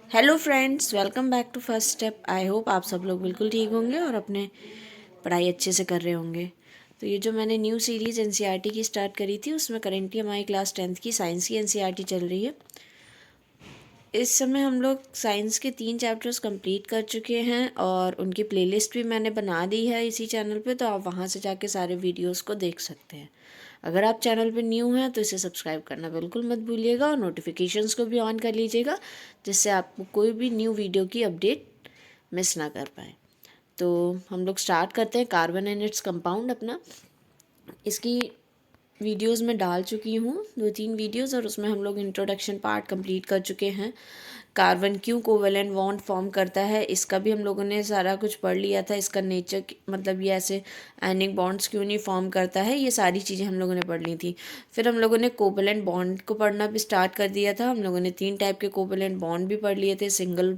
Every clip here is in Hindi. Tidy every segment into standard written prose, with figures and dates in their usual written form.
Hello friends, welcome back to first step. I hope आप सब लोग बिल्कुल ठीक होंगे और अपने पढ़ाई अच्छे से कर रहे होंगे। तो ये जो मैंने न्यू सीरीज़ एनसीईआरटी की स्टार्ट करी थी, उसमें करेंटली हमारी क्लास 10th की साइंस की एनसीईआरटी चल रही है। इस समय हम लोग साइंस के 3 चैप्टर्स कंप्लीट कर चुके हैं और उनकी प्लेलिस्ट भी मैंने बना दी है इसी चैनल पे, तो आप वहाँ से जाके सारे वीडियोस को देख सकते हैं। अगर आप चैनल पे न्यू हैं तो इसे सब्सक्राइब करना बिल्कुल मत भूलिएगा और नोटिफिकेशंस को भी ऑन कर लीजिएगा, जिससे आपको कोई भी न्यू वीडियो की अपडेट मिस ना कर पाए। तो हम लोग स्टार्ट करते हैं कार्बन एंड इट्स कंपाउंड अपना। इसकी वीडियोस में डाल चुकी हूँ 2-3 वीडियोस, और उसमें हम लोग इंट्रोडक्शन पार्ट कंप्लीट कर चुके हैं। कार्बन क्यों कोवेलेंट बॉन्ड फॉर्म करता है इसका भी हम लोगों ने सारा कुछ पढ़ लिया था। इसका नेचर मतलब ये ऐसे आयनिक बॉन्ड्स क्यों नहीं फॉर्म करता है, ये सारी चीज़ें हम लोगों ने पढ़ ली थी। फिर हम लोगों ने कोवेलेंट बॉन्ड को पढ़ना भी स्टार्ट कर दिया था। हम लोगों ने 3 टाइप के कोवेलेंट बॉन्ड भी पढ़ लिए थे, सिंगल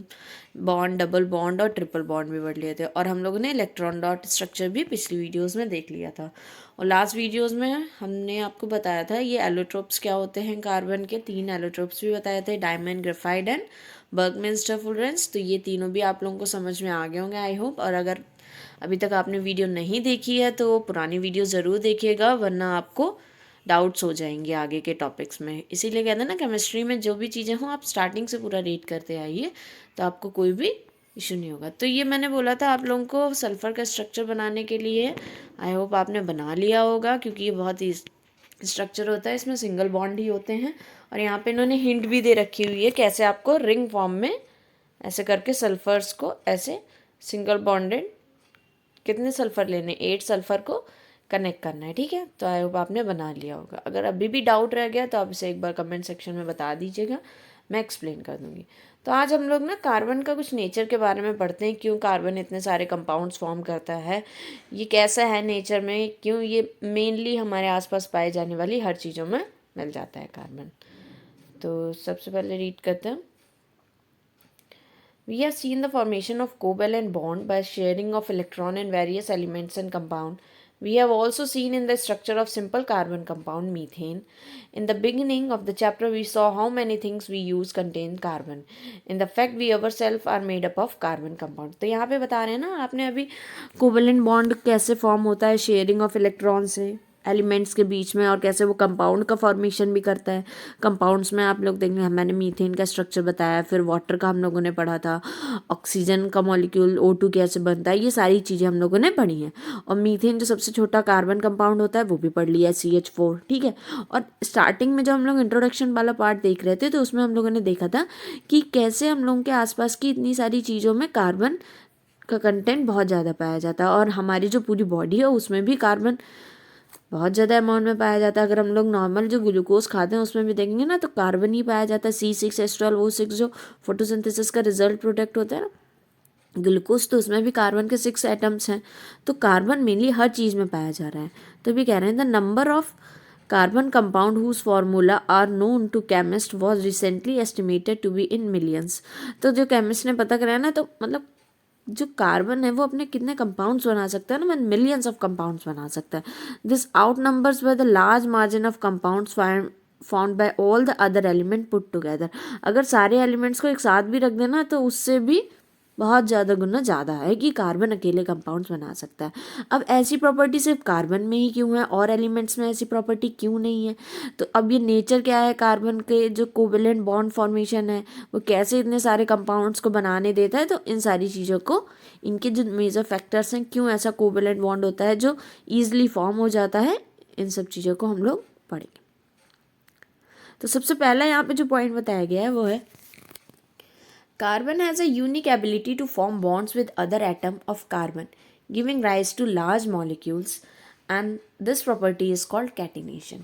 बॉन्ड, डबल बॉन्ड और ट्रिपल बॉन्ड भी पढ़ लिए थे। और हम लोगों ने इलेक्ट्रॉन डॉट स्ट्रक्चर भी पिछली वीडियोज़ में देख लिया था। और लास्ट वीडियोज़ में हमने आपको बताया था ये एलोट्रोप्स क्या होते हैं। कार्बन के 3 एलोट्रोप्स भी बताए थे, डायमंड, ग्रेफाइट एंड बर्गमिंस्टर फुलरेंस। तो ये तीनों भी आप लोगों को समझ में आ गए होंगे आई होप। और अगर अभी तक आपने वीडियो नहीं देखी है तो पुरानी वीडियो ज़रूर देखिएगा, वरना आपको डाउट्स हो जाएंगे आगे के टॉपिक्स में। इसीलिए कहते हैं ना, केमिस्ट्री में जो भी चीज़ें हों आप स्टार्टिंग से पूरा रीड करते आइए, तो आपको कोई भी इशू नहीं होगा। तो ये मैंने बोला था आप लोगों को सल्फ़र का स्ट्रक्चर बनाने के लिए। आई होप आपने बना लिया होगा, क्योंकि ये बहुत ही स्ट्रक्चर होता है, इसमें सिंगल बॉन्ड ही होते हैं। और यहाँ पे इन्होंने हिंट भी दे रखी हुई है कैसे आपको रिंग फॉर्म में ऐसे करके सल्फर्स को ऐसे सिंगल बॉन्डेड कितने सल्फ़र लेने, 8 सल्फ़र को कनेक्ट करना है। ठीक है, तो आई होप आपने बना लिया होगा। अगर अभी भी डाउट रह गया तो आप इसे एक बार कमेंट सेक्शन में बता दीजिएगा, मैं एक्सप्लेन कर दूँगी। तो आज हम लोग ना कार्बन का कुछ नेचर के बारे में पढ़ते हैं। क्यों कार्बन इतने सारे कंपाउंड्स फॉर्म करता है, ये कैसा है नेचर में, क्यों ये मेनली हमारे आसपास पाए जाने वाली हर चीज़ों में मिल जाता है कार्बन। तो सबसे पहले रीड करते हैं। We have seen the formation of covalent bond by sharing of electron in various elements and compound. We have also seen in the structure of simple carbon compound methane. In the beginning of the chapter, we saw how many things we use contain carbon. In the fact, we ourselves are made up of carbon compound. तो यहाँ पे बता रहे हैं ना आपने अभी कोवेलेंट बॉन्ड कैसे फॉर्म होता है शेयरिंग ऑफ इलेक्ट्रॉन से एलिमेंट्स के बीच में, और कैसे वो कंपाउंड का फॉर्मेशन भी करता है। कंपाउंड्स में आप लोग देखेंगे, मैंने मीथेन का स्ट्रक्चर बताया, फिर वाटर का हम लोगों ने पढ़ा था, ऑक्सीजन का मॉलिक्यूल O2 कैसे बनता है, ये सारी चीज़ें हम लोगों ने पढ़ी हैं। और मीथेन जो सबसे छोटा कार्बन कंपाउंड होता है वो भी पढ़ लिया है, CH4। ठीक है, और स्टार्टिंग में जब हम लोग इंट्रोडक्शन वाला पार्ट देख रहे थे तो उसमें हम लोगों ने देखा था कि कैसे हम लोगों के आसपास की इतनी सारी चीज़ों में कार्बन का कंटेंट बहुत ज़्यादा पाया जाता है, और हमारी जो पूरी बॉडी है उसमें भी कार्बन बहुत ज़्यादा अमाउंट में पाया जाता है। अगर हम लोग नॉर्मल जो ग्लूकोज खाते हैं उसमें भी देखेंगे ना तो कार्बन ही पाया जाता है। C6H12O6 जो फोटोसिंथेसिस का रिजल्ट प्रोडक्ट होता है ना ग्लूकोज, तो उसमें भी कार्बन के 6 एटम्स हैं। तो कार्बन मेनली हर चीज़ में पाया जा रहा है। तो भी कह रहे हैं the number of carbon compound whose formula are known to chemist was recently estimated to be in millions. तो जो केमिस्ट ने पता कराया ना, तो मतलब जो कार्बन है वो अपने कितने कंपाउंड्स बना सकता है ना, मतलब मिलियंस ऑफ कंपाउंड्स बना सकता है। This out numbers by the large margin of compounds found by all the other element put together. अगर सारे एलिमेंट्स को एक साथ भी रख देना तो उससे भी बहुत ज़्यादा गुना ज़्यादा है कि कार्बन अकेले कंपाउंड्स बना सकता है। अब ऐसी प्रॉपर्टी सिर्फ कार्बन में ही क्यों है और एलिमेंट्स में ऐसी प्रॉपर्टी क्यों नहीं है? तो अब ये नेचर क्या है कार्बन के, जो कोवेलेंट बॉन्ड फॉर्मेशन है वो कैसे इतने सारे कंपाउंड्स को बनाने देता है, तो इन सारी चीज़ों को, इनके जो मेजर फैक्टर्स हैं क्यों ऐसा कोवेलेंट बॉन्ड होता है जो ईजिली फॉर्म हो जाता है, इन सब चीज़ों को हम लोग पढ़ेंगे। तो सबसे पहला यहाँ पे जो पॉइंट बताया गया है वो है Carbon has a unique ability to form bonds with other atom of carbon, giving rise to large molecules, and this property is called catenation.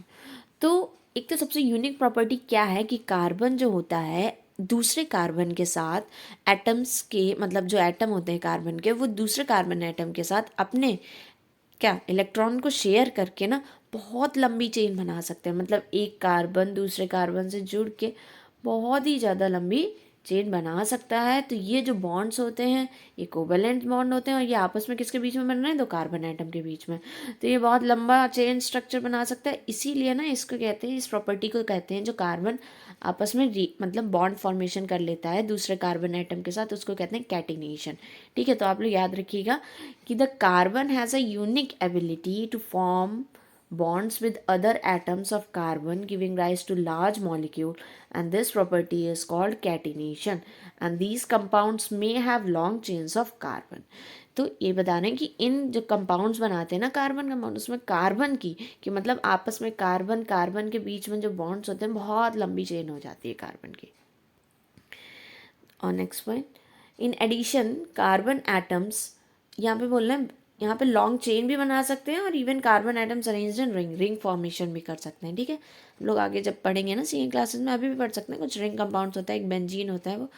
तो एक तो सबसे यूनिक प्रॉपर्टी क्या है कि कार्बन जो होता है दूसरे कार्बन के साथ एटम्स के, मतलब जो एटम होते हैं कार्बन के, वो दूसरे कार्बन एटम के साथ अपने क्या इलेक्ट्रॉन को शेयर करके ना बहुत लंबी चेन बना सकते हैं। मतलब एक कार्बन दूसरे कार्बन से जुड़ के बहुत ही ज़्यादा लंबी चेन बना सकता है। तो ये जो बॉन्ड्स होते हैं ये कोवेलेंट बॉन्ड होते हैं और ये आपस में किसके बीच में बन रहे हैं, दो कार्बन एटम के बीच में। तो ये बहुत लंबा चेन स्ट्रक्चर बना सकता है, इसीलिए ना इसको कहते हैं, इस प्रॉपर्टी को कहते हैं जो कार्बन आपस में मतलब बॉन्ड फॉर्मेशन कर लेता है दूसरे कार्बन एटम के साथ, उसको कहते हैं कैटिनेशन। ठीक है, तो आप लोग याद रखिएगा कि the carbon has a unique ability to form bonds with other atoms of carbon giving rise to large molecule, and this property is called catenation, and these compounds may have long chains of carbon। तो ये बता रहे हैं कि इन जो कंपाउंड्स बनाते हैं ना कार्बन कंपाउंड, उसमें कार्बन की कि मतलब आपस में कार्बन कार्बन के बीच में जो बॉन्ड्स होते हैं बहुत लंबी चेन हो जाती है कार्बन की। और next point, in addition carbon atoms, यहाँ पे बोल रहे हैं यहाँ पे लॉन्ग चेन भी बना सकते हैं और even carbon atoms arranged in ring, ring formation भी कर सकते हैं। ठीक है, हम लोग आगे जब पढ़ेंगे ना सीए क्लासेस में, अभी भी पढ़ सकते हैं, कुछ रिंग कंपाउंड्स होता है, एक बेंजीन होता है वो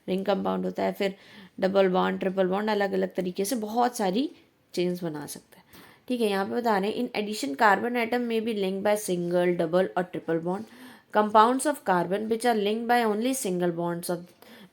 रिंग कंपाउंड होता है, फिर डबल बॉन्ड ट्रिपल बॉन्ड, अलग अलग तरीके से बहुत सारी चेन्स बना सकता है। ठीक है, यहाँ पे बता रहे हैं in addition carbon atom may be link by single double और triple bond. Compounds of carbon which are link by only single bonds of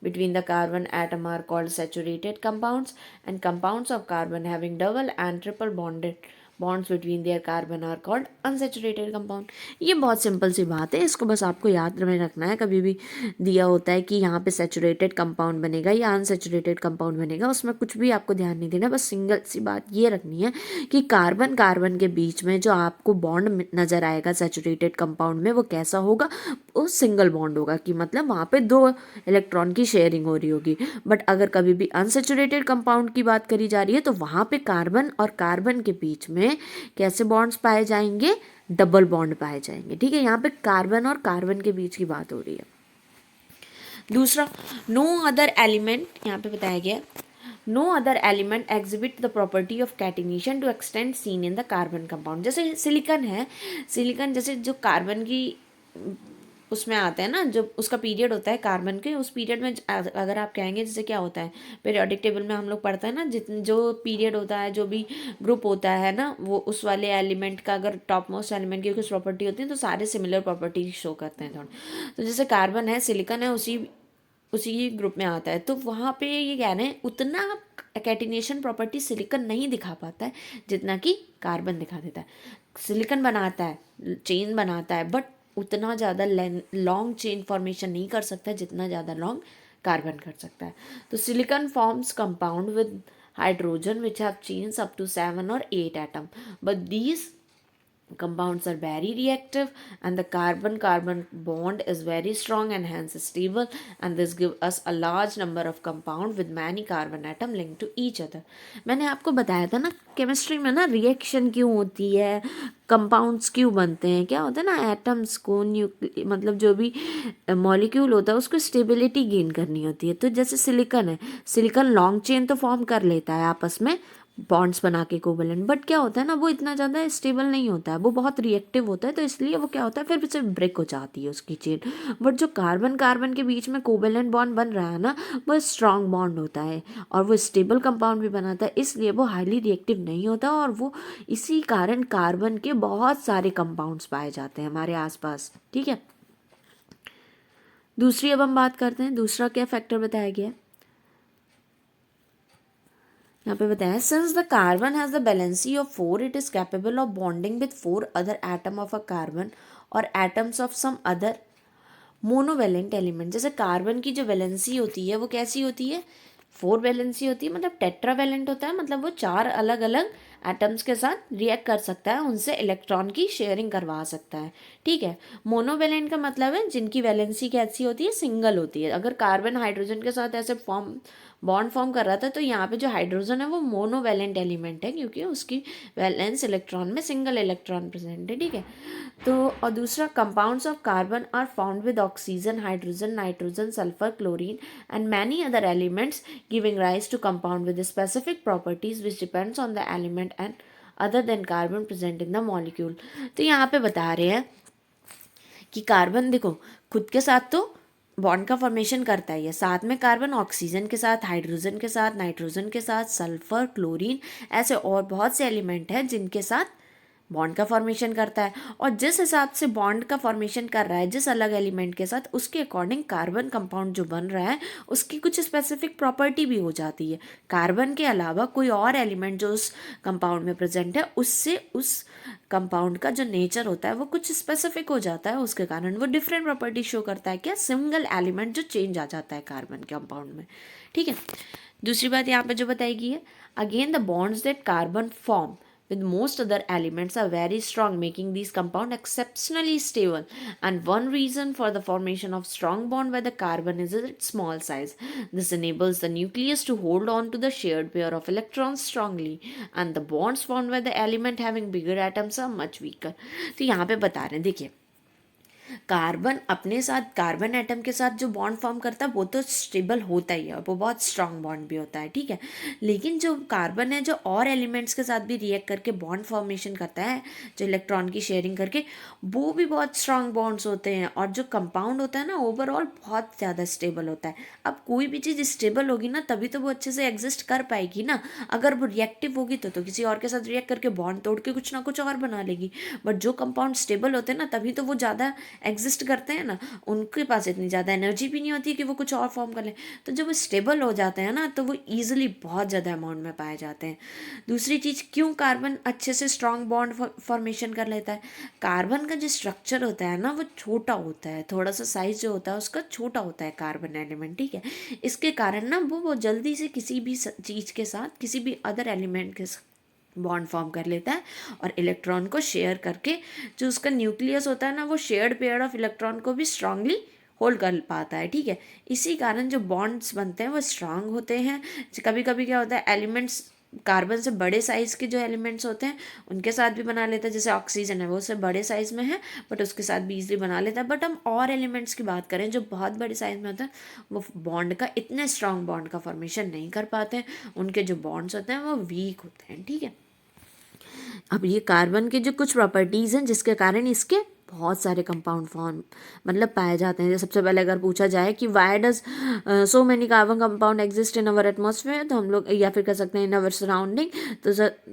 between the carbon atom are called saturated compounds, and compounds of carbon having double and triple bonded bonds between their carbon are called unsaturated compound। ये बहुत सिंपल सी बात है, इसको बस आपको याद में रखना है। कभी भी दिया होता है कि यहाँ पे सैचुरेटेड कंपाउंड बनेगा या अनसैचुरेटेड कंपाउंड बनेगा, उसमें कुछ भी आपको ध्यान नहीं देना, बस सिंगल सी बात ये रखनी है कि कार्बन कार्बन के बीच में जो आपको बॉन्ड नज़र आएगा सैचुरेटेड कंपाउंड में वो कैसा होगा, वो सिंगल बॉन्ड होगा, कि मतलब वहाँ पे दो इलेक्ट्रॉन की शेयरिंग हो रही होगी। बट अगर कभी भी अनसैचुरेटेड कंपाउंड की बात करी जा रही है तो वहाँ पे कार्बन और कार्बन के बीच में कैसे बॉन्ड्स पाए जाएंगे, डबल बॉन्ड पाए जाएंगे। ठीक है, यहाँ पे कार्बन और कार्बन के बीच की बात हो रही है। दूसरा, नो अदर एलिमेंट, यहाँ पे बताया गया no other element exhibit the property of catenation to extend seen in the carbon compound. जैसे सिलिकन है, सिलिकन जैसे जो कार्बन की उसमें आता है ना, जब उसका पीरियड होता है कार्बन के, उस पीरियड में अगर आप कहेंगे जैसे क्या होता है पीरियोडिक टेबल में हम लोग पढ़ते हैं ना, जितने जो पीरियड होता है जो भी ग्रुप होता है ना, वो उस वाले एलिमेंट का अगर टॉप मोस्ट एलिमेंट की कुछ प्रॉपर्टी होती है तो सारे सिमिलर प्रॉपर्टी शो करते हैं थोड़ा। तो जैसे कार्बन है, सिलिकन है, उसी ग्रुप में आता है, तो वहाँ पे ये कह रहे हैं उतना कैटिनेशन प्रॉपर्टी सिलिकन नहीं दिखा पाता है जितना कि कार्बन दिखा देता है। सिलिकन बनाता है, चेन बनाता है, बट उतना ज़्यादा लॉन्ग चेन फॉर्मेशन नहीं कर सकता जितना ज़्यादा लॉन्ग कार्बन कर सकता है। तो silicon forms compound with hydrogen which have chains up to 7 or 8 atom, but these compounds are very reactive and the carbon carbon bond is very strong and hence stable, and this give us a large number of compound with many carbon atom linked to each other। मैंने आपको बताया था ना केमिस्ट्री में ना रिएक्शन क्यों होती है, कंपाउंड्स क्यों बनते हैं, क्या होता है ना, एटम्स को मतलब जो भी मॉलिक्यूल होता है उसको स्टेबिलिटी गेन करनी होती है। तो जैसे सिलिकन है, सिलिकन लॉन्ग चेन तो फॉर्म कर लेता है आपस में बॉन्ड्स बना के कोवेलेंट, बट क्या होता है ना वो इतना ज़्यादा स्टेबल नहीं होता है, वो बहुत रिएक्टिव होता है, तो इसलिए वो क्या होता है फिर से ब्रेक हो जाती है उसकी चेन। बट जो कार्बन कार्बन के बीच में कोवेलेंट बॉन्ड बन रहा है ना, वो स्ट्रॉन्ग बॉन्ड होता है और वो स्टेबल कंपाउंड भी बनाता है, इसलिए वो हाईली रिएक्टिव नहीं होता, और वो इसी कारण कार्बन के बहुत सारे कंपाउंड्स पाए जाते हैं हमारे आसपास। ठीक है, दूसरी अब हम बात करते हैं, दूसरा क्या फैक्टर बताया गया है, यहाँ पे बताया since the carbon has the valency of 4 it is capable of bonding with 4 other atom of a carbon or atoms of some other monovalent element. जैसे कार्बन की जो वैलेंसी होती है वो कैसी होती है, 4 वैलेंसी होती है, मतलब टेट्रावैलेंट होता है, मतलब वो 4 अलग अलग एटम्स के साथ रिएक्ट कर सकता है, उनसे इलेक्ट्रॉन की शेयरिंग करवा सकता है। ठीक है, मोनोवेलेंट का मतलब है जिनकी वैलेंसी कैसी होती है, सिंगल होती है। अगर कार्बन हाइड्रोजन के साथ ऐसे बॉन्ड फॉर्म कर रहा था तो यहाँ पे जो हाइड्रोजन है वो मोनोवेलेंट एलिमेंट है, क्योंकि उसकी वैलेंस इलेक्ट्रॉन में सिंगल इलेक्ट्रॉन प्रेजेंट है। ठीक है, तो और दूसरा, compounds of carbon are found with oxygen, hydrogen, nitrogen, sulphur, chlorine and many other elements giving rise to compound with specific properties which depends on the element and other than carbon present in the molecule. तो यहाँ पे बता रहे हैं कि कार्बन देखो खुद के साथ तो बॉन्ड का फॉर्मेशन करता है, साथ में कार्बन ऑक्सीजन के साथ, हाइड्रोजन के साथ, नाइट्रोजन के साथ, सल्फर, क्लोरीन, ऐसे और बहुत से एलिमेंट हैं जिनके साथ बॉन्ड का फॉर्मेशन करता है, और जिस हिसाब से बॉन्ड का फॉर्मेशन कर रहा है जिस अलग एलिमेंट के साथ, उसके अकॉर्डिंग कार्बन कंपाउंड जो बन रहा है उसकी कुछ स्पेसिफिक प्रॉपर्टी भी हो जाती है। कार्बन के अलावा कोई और एलिमेंट जो उस कंपाउंड में प्रेजेंट है उससे उस कंपाउंड का जो नेचर होता है वो कुछ स्पेसिफिक हो जाता है, उसके कारण वो डिफरेंट प्रॉपर्टी शो करता है। क्या? सिंगल एलिमेंट जो चेंज आ जाता है कार्बन कंपाउंड में। ठीक है, दूसरी बात यहाँ पे जो बताई गई है, again the bonds that carbon form with most other elements are very strong, making these compounds exceptionally stable. And one reason for the formation of strong bond by the carbon is its small size. This enables the nucleus to hold on to the shared pair of electrons strongly, and the bonds formed by the element having bigger atoms are much weaker. तो यहाँ पे बता रहे हैं, देखिए कार्बन अपने साथ, कार्बन एटम के साथ जो बॉन्ड फॉर्म करता है वो तो स्टेबल होता ही है, वो बहुत स्ट्रांग बॉन्ड भी होता है। ठीक है, लेकिन जो कार्बन है जो और एलिमेंट्स के साथ भी रिएक्ट करके बॉन्ड फॉर्मेशन करता है, जो इलेक्ट्रॉन की शेयरिंग करके, वो भी बहुत स्ट्रांग बॉन्ड्स होते हैं, और जो कंपाउंड होता है ना ओवरऑल बहुत ज़्यादा स्टेबल होता है। अब कोई भी चीज़ स्टेबल होगी ना तभी तो वो अच्छे से एग्जिस्ट कर पाएगी ना। अगर वो रिएक्टिव होगी तो किसी और के साथ रिएक्ट करके बॉन्ड तोड़ के कुछ ना कुछ और बना लेगी। बट जो कंपाउंड स्टेबल होते हैं ना तभी तो वो ज़्यादा एग्जिस्ट करते हैं ना, उनके पास इतनी ज़्यादा एनर्जी भी नहीं होती कि वो कुछ और फॉर्म कर लें। तो जब वो स्टेबल हो जाते हैं ना तो वो ईजिली बहुत ज़्यादा अमाउंट में पाए जाते हैं। दूसरी चीज़, क्यों कार्बन अच्छे से स्ट्रॉन्ग बॉन्ड फॉर्मेशन कर लेता है? कार्बन का जो स्ट्रक्चर होता है ना वो छोटा होता है, थोड़ा सा साइज जो होता है उसका छोटा होता है कार्बन एलिमेंट। ठीक है, इसके कारण ना वो जल्दी से किसी भी चीज़ के साथ, किसी भी अदर एलिमेंट के साथ बॉन्ड फॉर्म कर लेता है, और इलेक्ट्रॉन को शेयर करके जो उसका न्यूक्लियस होता है ना वो शेयर्ड पेयर ऑफ इलेक्ट्रॉन को भी स्ट्रांगली होल्ड कर पाता है। ठीक है, इसी कारण जो बॉन्ड्स बनते हैं वो स्ट्रांग होते हैं। कभी कभी क्या होता है, एलिमेंट्स कार्बन से बड़े साइज़ के जो एलिमेंट्स होते हैं उनके साथ भी बना लेता है, जैसे ऑक्सीजन है वो उससे बड़े साइज़ में है बट उसके साथ भी ईजिली बना लेता है। बट हम और एलिमेंट्स की बात करें जो बहुत बड़े साइज़ में होता है, वो बॉन्ड का, इतने स्ट्रांग बॉन्ड का फॉर्मेशन नहीं कर पाते हैं, उनके जो बॉन्ड्स होते हैं वो वीक होते हैं। ठीक है, अब ये कार्बन के जो कुछ प्रॉपर्टीज़ हैं जिसके कारण इसके बहुत सारे कंपाउंड फॉर्म मतलब पाए जाते हैं। जैसे सबसे पहले अगर पूछा जाए कि why does so many carbon compound exist in our atmosphere, तो हम लोग, या फिर कह सकते हैं इन अवर सराउंडिंग,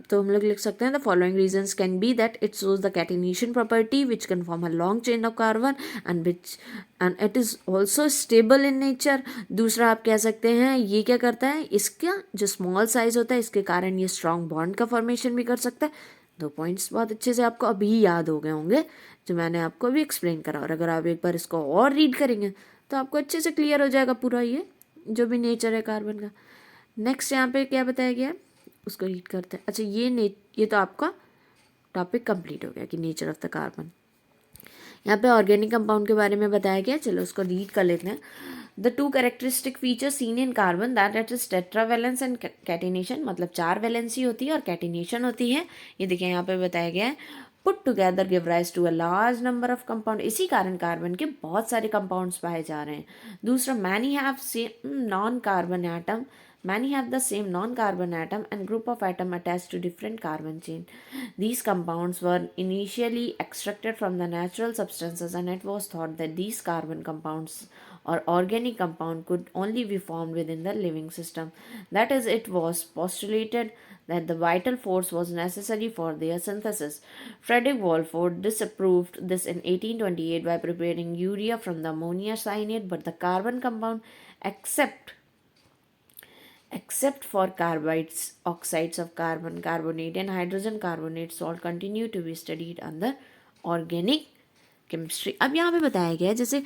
तो हम लोग लिख सकते हैं the following reasons can be that it shows the catenation property which can form a long chain of carbon and it is also stable in nature. दूसरा आप कह सकते हैं ये क्या करता है, इसका जो स्मॉल साइज होता है इसके कारण ये स्ट्रॉन्ग बॉन्ड का फॉर्मेशन भी कर सकता है। 2 पॉइंट्स बहुत अच्छे से आपको अभी याद हो गए होंगे जो मैंने आपको अभी एक्सप्लेन करा, और अगर आप एक बार इसको और रीड करेंगे तो आपको अच्छे से क्लियर हो जाएगा पूरा ये जो भी नेचर है कार्बन का। नेक्स्ट यहाँ पे क्या बताया गया है उसको रीड करते हैं। अच्छा, ये तो आपका टॉपिक कंप्लीट हो गया कि नेचर ऑफ द कार्बन। यहाँ पे ऑर्गेनिक कंपाउंड के बारे में बताया गया, चलो उसको रीड कर लेते हैं। The two characteristic feature seen in carbon that it is tetravalence and catenation, मतलब 4 वैलेंसी होती है और कैटिनेशन होती है। ये देखिए यहाँ पे बताया गया है, put together give rise to a large number of compound, इसी कारण कार्बन के बहुत सारे कंपाउंड्स पाए जा रहे हैं। दूसरा, many have same non carbon atom, many have the same non-carbon atom and group of atom attached to different carbon chain. These compounds were initially extracted from the natural substances, and it was thought that these carbon compounds or organic compound could only be formed within the living system. That is, it was postulated that the vital force was necessary for their synthesis. Frederick Walford disapproved this in 1828 by preparing urea from the ammonia cyanide, but the carbon compound except for carbides, oxides of carbon carbonate and hydrogen carbonate salt continue to be studied under organic chemistry. अब यहाँ पे बताया गया है जैसे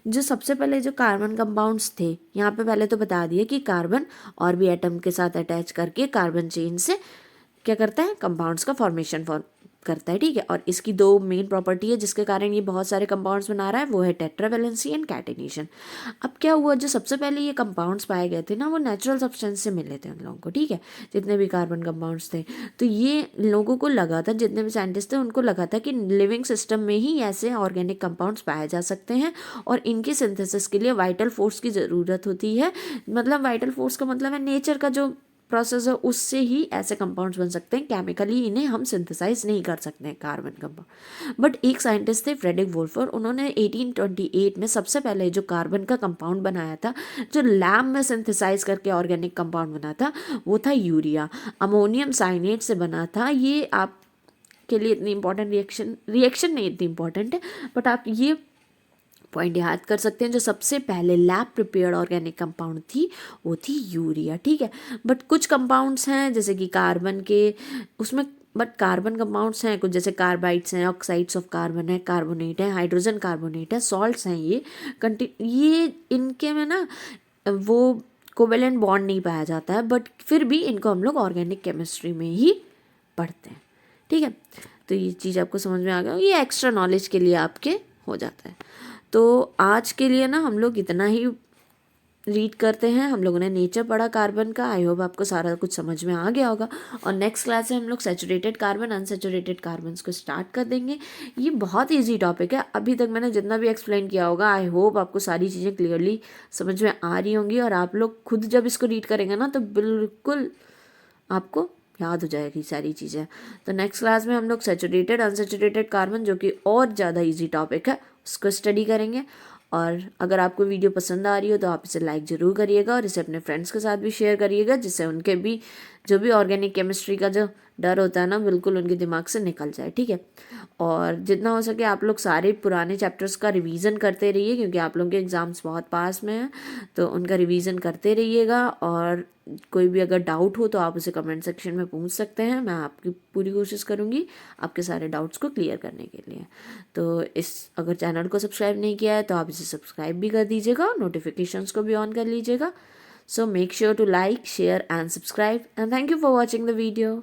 जो सबसे पहले जो कार्बन कंपाउंड्स थे, यहाँ पे पहले तो बता दिया कि कार्बन और भी एटम के साथ अटैच करके कार्बन चेन से क्या करता है, कंपाउंड्स का फॉर्मेशन करता है। ठीक है, और इसकी 2 मेन प्रॉपर्टी है जिसके कारण ये बहुत सारे कंपाउंड्स बना रहा है, वो है टेट्रावैलेंसी एंड कैटिनेशन। अब क्या हुआ, जो सबसे पहले ये कंपाउंड्स पाए गए थे ना वो नेचुरल सब्सटेंस से मिले थे उन लोगों को। ठीक है, जितने भी कार्बन कंपाउंड्स थे, तो ये लोगों को लगा था, जितने भी साइंटिस्ट थे उनको लगा था कि लिविंग सिस्टम में ही ऐसे ऑर्गेनिक कंपाउंड्स पाए जा सकते हैं, और इनकी सिंथेसिस के लिए वाइटल फोर्स की ज़रूरत होती है। मतलब वाइटल फोर्स का मतलब है नेचर का जो प्रोसेस है उससे ही ऐसे कंपाउंड्स बन सकते हैं, केमिकली इन्हें हम सिंथेसाइज नहीं कर सकते हैं कार्बन कंपाउंड। बट एक साइंटिस्ट थे फ्रेडरिक वोल्फर, उन्होंने 1828 में सबसे पहले जो कार्बन का कंपाउंड बनाया था, जो लैब में सिंथेसाइज करके ऑर्गेनिक कंपाउंड बना था, वो था यूरिया। अमोनियम साइनेट से बना था। ये आप के लिए इतनी इंपॉर्टेंट रिएक्शन नहीं इतनी इंपॉर्टेंट है, बट आप ये पॉइंट याद कर सकते हैं। जो सबसे पहले लैब प्रिपेयर्ड ऑर्गेनिक कंपाउंड थी वो थी यूरिया, ठीक है। बट कुछ कंपाउंड्स हैं जैसे कि कार्बन के उसमें, बट कार्बन कंपाउंड्स हैं कुछ, जैसे कार्बाइड्स हैं, ऑक्साइड्स ऑफ कार्बन है, कार्बोनेट है, हाइड्रोजन कार्बोनेट है, सॉल्ट्स हैं, ये इनके में ना वो कोवेलेंट बॉन्ड नहीं पाया जाता है, बट फिर भी इनको हम लोग ऑर्गेनिक केमिस्ट्री में ही पढ़ते हैं, ठीक है। तो ये चीज़ आपको समझ में आ गया, ये एक्स्ट्रा नॉलेज के लिए आपके हो जाता है। तो आज के लिए ना हम लोग इतना ही रीड करते हैं। हम लोगों ने नेचर पढ़ा कार्बन का, आई होप आपको सारा कुछ समझ में आ गया होगा। और नेक्स्ट क्लास में हम लोग सैचुरेटेड कार्बन, अनसैचुरेटेड कार्बन्स को स्टार्ट कर देंगे। ये बहुत ईजी टॉपिक है, अभी तक मैंने जितना भी एक्सप्लेन किया होगा आई होप आपको सारी चीज़ें क्लियरली समझ में आ रही होंगी, और आप लोग खुद जब इसको रीड करेंगे ना तो बिल्कुल आपको याद हो जाएगी सारी चीज़ें। तो नेक्स्ट क्लास में हम लोग सैचुरेटेड अनसैचुरेटेड कार्बन, जो कि और ज़्यादा इजी टॉपिक है, उसको स्टडी करेंगे। और अगर आपको वीडियो पसंद आ रही हो तो आप इसे लाइक ज़रूर करिएगा, और इसे अपने फ्रेंड्स के साथ भी शेयर करिएगा, जिससे उनके भी जो भी ऑर्गेनिक केमिस्ट्री का जो डर होता है ना बिल्कुल उनके दिमाग से निकल जाए, ठीक है। और जितना हो सके आप लोग सारे पुराने चैप्टर्स का रिवीजन करते रहिए, क्योंकि आप लोगों के एग्ज़ाम्स बहुत पास में हैं, तो उनका रिवीजन करते रहिएगा। और कोई भी अगर डाउट हो तो आप उसे कमेंट सेक्शन में पूछ सकते हैं, मैं आपकी पूरी कोशिश करूँगी आपके सारे डाउट्स को क्लियर करने के लिए। तो अगर चैनल को सब्सक्राइब नहीं किया है तो आप इसे सब्सक्राइब भी कर दीजिएगा, नोटिफिकेशंस को भी ऑन कर लीजिएगा। So make sure to like, share and subscribe, and thank you for watching the video.